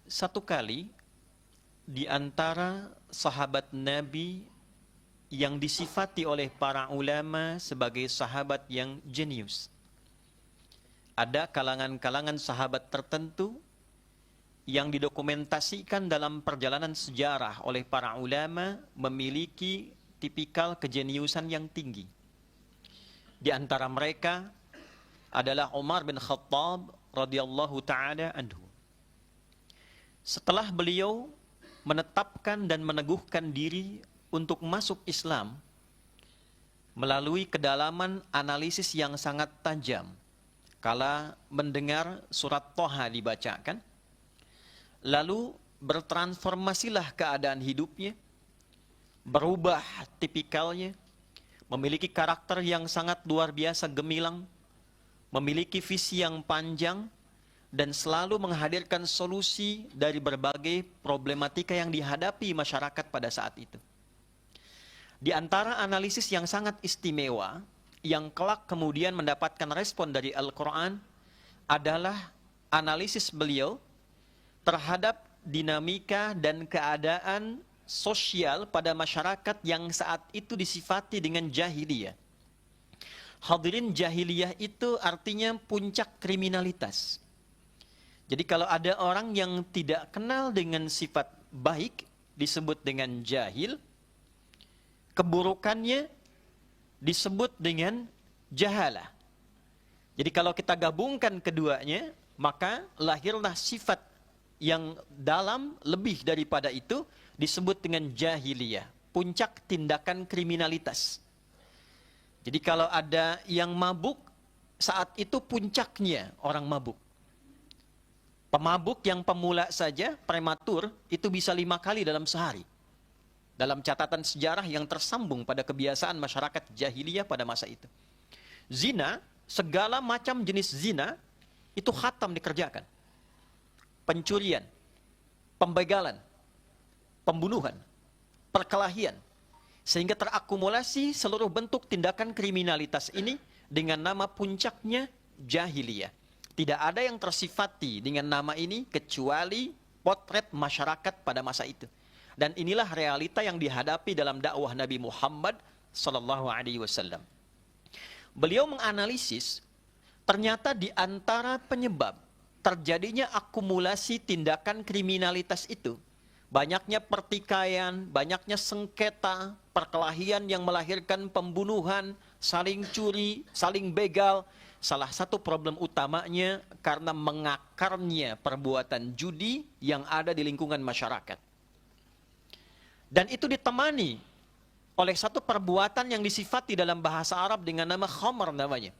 satu kali di antara sahabat Nabi yang disifati oleh para ulama sebagai sahabat yang jenius. Ada kalangan-kalangan sahabat tertentu yang didokumentasikan dalam perjalanan sejarah oleh para ulama memiliki tipikal kejeniusan yang tinggi. Di antara mereka adalah Umar bin Khattab radhiyallahu taala anhu. Setelah beliau menetapkan dan meneguhkan diri untuk masuk Islam melalui kedalaman analisis yang sangat tajam kala mendengar surat Thaha dibacakan, lalu bertransformasilah keadaan hidupnya, berubah tipikalnya, memiliki karakter yang sangat luar biasa gemilang, memiliki visi yang panjang, dan selalu menghadirkan solusi dari berbagai problematika yang dihadapi masyarakat pada saat itu. Di antara analisis yang sangat istimewa, yang kelak kemudian mendapatkan respon dari Al-Quran, adalah analisis beliau terhadap dinamika dan keadaan sosial pada masyarakat yang saat itu disifati dengan jahiliyah. Hadirin, jahiliyah itu artinya puncak kriminalitas. Jadi kalau ada orang yang tidak kenal dengan sifat baik disebut dengan jahil, keburukannya disebut dengan jahalah. Jadi kalau kita gabungkan keduanya, maka lahirlah sifat yang dalam lebih daripada itu disebut dengan jahiliyah, puncak tindakan kriminalitas. Jadi kalau ada yang mabuk, saat itu puncaknya orang mabuk. Pemabuk yang pemula saja, prematur, itu bisa 5 kali dalam sehari. Dalam catatan sejarah yang tersambung pada kebiasaan masyarakat jahiliyah pada masa itu. Zina, segala macam jenis zina, itu khatam dikerjakan. Pencurian, pembegalan, pembunuhan, perkelahian. Sehingga terakumulasi seluruh bentuk tindakan kriminalitas ini dengan nama puncaknya jahiliyah. Tidak ada yang tersifati dengan nama ini kecuali potret masyarakat pada masa itu. Dan inilah realita yang dihadapi dalam dakwah Nabi Muhammad sallallahu alaihi wasallam. Beliau menganalisis ternyata di antara penyebab terjadinya akumulasi tindakan kriminalitas itu, banyaknya pertikaian, banyaknya sengketa, perkelahian yang melahirkan pembunuhan, saling curi, saling begal. Salah satu problem utamanya karena mengakarnya perbuatan judi yang ada di lingkungan masyarakat. Dan itu ditemani oleh satu perbuatan yang disifati dalam bahasa Arab dengan nama khamr namanya.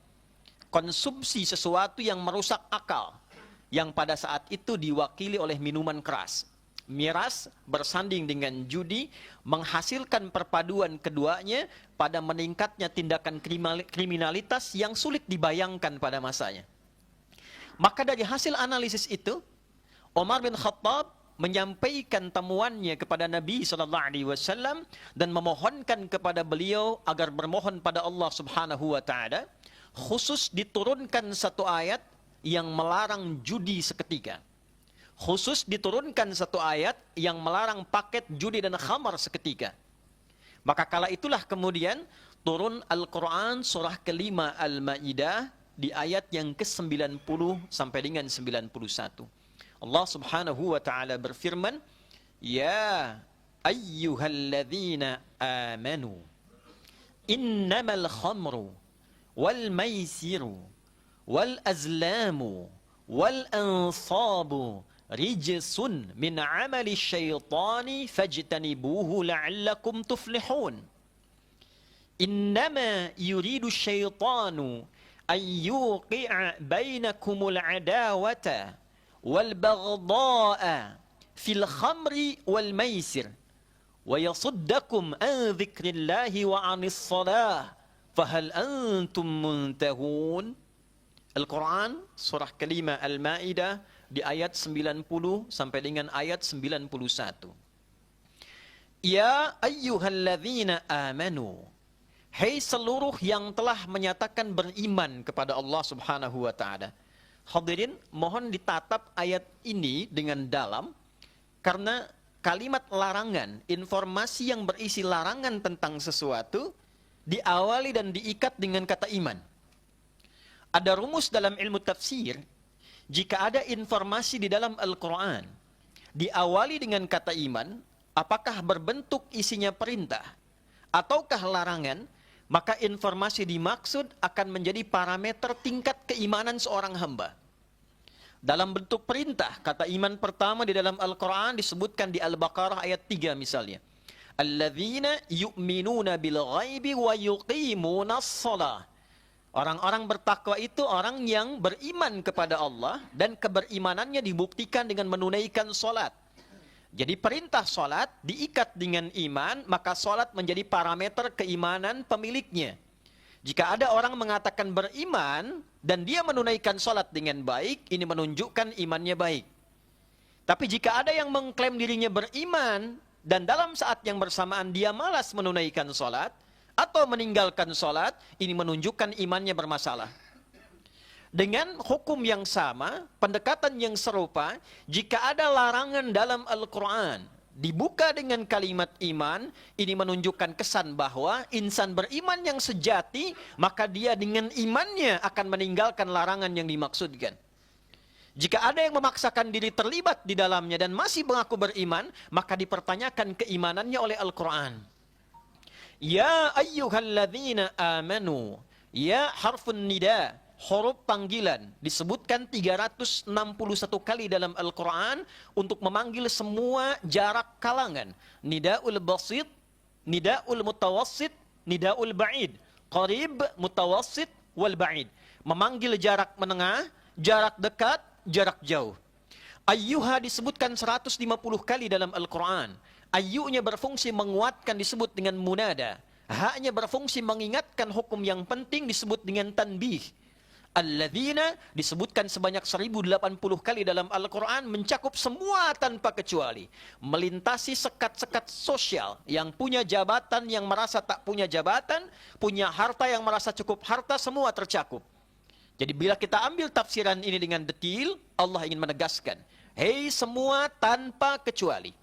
Konsumsi sesuatu yang merusak akal, yang pada saat itu diwakili oleh minuman keras. Miras bersanding dengan judi menghasilkan perpaduan keduanya pada meningkatnya tindakan kriminalitas yang sulit dibayangkan pada masanya. Maka dari hasil analisis itu, Umar bin Khattab menyampaikan temuannya kepada Nabi SAW dan memohonkan kepada beliau agar bermohon pada Allah Subhanahu Wa Taala, khusus diturunkan satu ayat yang melarang judi seketika. Khusus diturunkan satu ayat yang melarang paket judi dan khamar seketika. Maka kala itulah kemudian turun Al-Quran surah kelima Al-Ma'idah di ayat yang ke-90 sampai dengan 91. Allah Subhanahu wa Ta'ala berfirman, Ya ayyuhalladzina amanu innamal khamru wal maisiru wal azlamu wal ansabu rijsun min amali syaitani fajtanibuhu la'allakum tuflihun. Innama yuridu syaitanu an yuqi'a bainakumul adawata wal baghdha'a fil khamri wal maisir wa yasuddakum an dzikrillahi wa 'anis shalah fahal antum muntahun. Al-Quran surah kelima Al-Ma'idah di ayat 90 sampai dengan ayat 91. Ya ayyuhalladzina amanu, hai seluruh yang telah menyatakan beriman kepada Allah Subhanahu wa Ta'ala. Hadirin, mohon ditatap ayat ini dengan dalam, karena kalimat larangan, informasi yang berisi larangan tentang sesuatu, diawali dan diikat dengan kata iman. Ada rumus dalam ilmu tafsir, jika ada informasi di dalam Al-Quran, diawali dengan kata iman, apakah berbentuk isinya perintah, ataukah larangan, maka informasi dimaksud akan menjadi parameter tingkat keimanan seorang hamba. Dalam bentuk perintah, kata iman pertama di dalam Al-Quran disebutkan di Al-Baqarah ayat 3 misalnya. Alladzina yu'minuna bil ghaibi wa yuqimunas shalah. Orang-orang bertakwa itu orang yang beriman kepada Allah dan keberimanannya dibuktikan dengan menunaikan salat. Jadi perintah salat diikat dengan iman, maka salat menjadi parameter keimanan pemiliknya. Jika ada orang mengatakan beriman dan dia menunaikan salat dengan baik, ini menunjukkan imannya baik. Tapi jika ada yang mengklaim dirinya beriman dan dalam saat yang bersamaan dia malas menunaikan salat atau meninggalkan salat, ini menunjukkan imannya bermasalah. Dengan hukum yang sama, pendekatan yang serupa, jika ada larangan dalam Al-Quran, dibuka dengan kalimat iman, ini menunjukkan kesan bahwa insan beriman yang sejati, maka dia dengan imannya akan meninggalkan larangan yang dimaksudkan. Jika ada yang memaksakan diri terlibat di dalamnya dan masih mengaku beriman, maka dipertanyakan keimanannya oleh Al-Quran. Ya ayyuhalladzina amanu, ya harfun nida, huruf panggilan disebutkan 361 kali dalam Al-Quran untuk memanggil semua jarak kalangan. Nida'ul basit, nida'ul mutawassit, nida'ul ba'id. Qarib, mutawassit, wal ba'id. Memanggil jarak menengah, jarak dekat, jarak jauh. Ayyuha disebutkan 150 kali dalam Al-Quran. Ayyunya berfungsi menguatkan disebut dengan munada. Haknya berfungsi mengingatkan hukum yang penting disebut dengan tanbih. Alladzina disebutkan sebanyak 1080 kali dalam Al-Quran, mencakup semua tanpa kecuali. Melintasi sekat-sekat sosial, yang punya jabatan, yang merasa tak punya jabatan, punya harta, yang merasa cukup harta, semua tercakup. Jadi bila kita ambil tafsiran ini dengan detil, Allah ingin menegaskan, hei semua tanpa kecuali,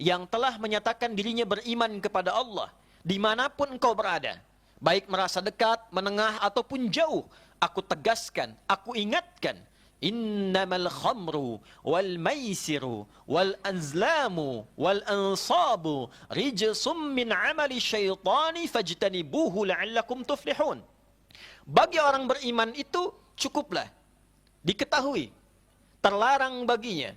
yang telah menyatakan dirinya beriman kepada Allah, dimanapun engkau berada, baik merasa dekat, menengah, ataupun jauh, aku tegaskan, aku ingatkan, innamal khamru wal maisiru wal anzlamu wal ansabu rijsum min amali syaitani fajtanibuhu la'allakum tuflihun. Bagi orang beriman itu cukuplah diketahui, terlarang baginya,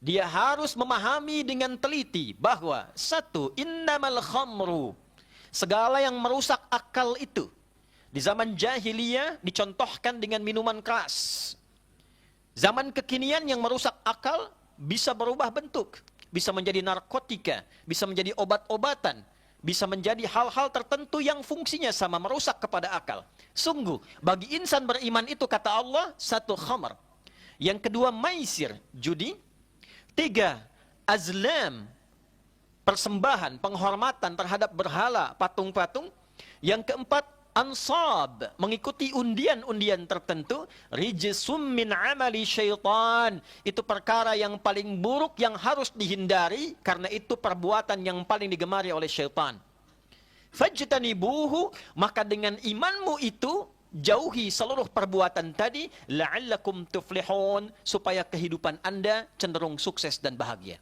dia harus memahami dengan teliti bahwa satu, innamal khamru, segala yang merusak akal itu di zaman jahiliyah dicontohkan dengan minuman keras. Zaman kekinian yang merusak akal bisa berubah bentuk, bisa menjadi narkotika, bisa menjadi obat-obatan, bisa menjadi hal-hal tertentu yang fungsinya sama, merusak kepada akal. Sungguh, bagi insan beriman itu kata Allah, satu khamr. Yang kedua maisir, judi. Tiga, azlam, persembahan, penghormatan terhadap berhala, patung-patung. Yang keempat, ansab, mengikuti undian-undian tertentu. Rijsum min amali syaitan, itu perkara yang paling buruk yang harus dihindari, karena itu perbuatan yang paling digemari oleh syaitan. Fajtanibuhu, maka dengan imanmu itu jauhi seluruh perbuatan tadi, la'allakum tuflihun, supaya kehidupan Anda cenderung sukses dan bahagia.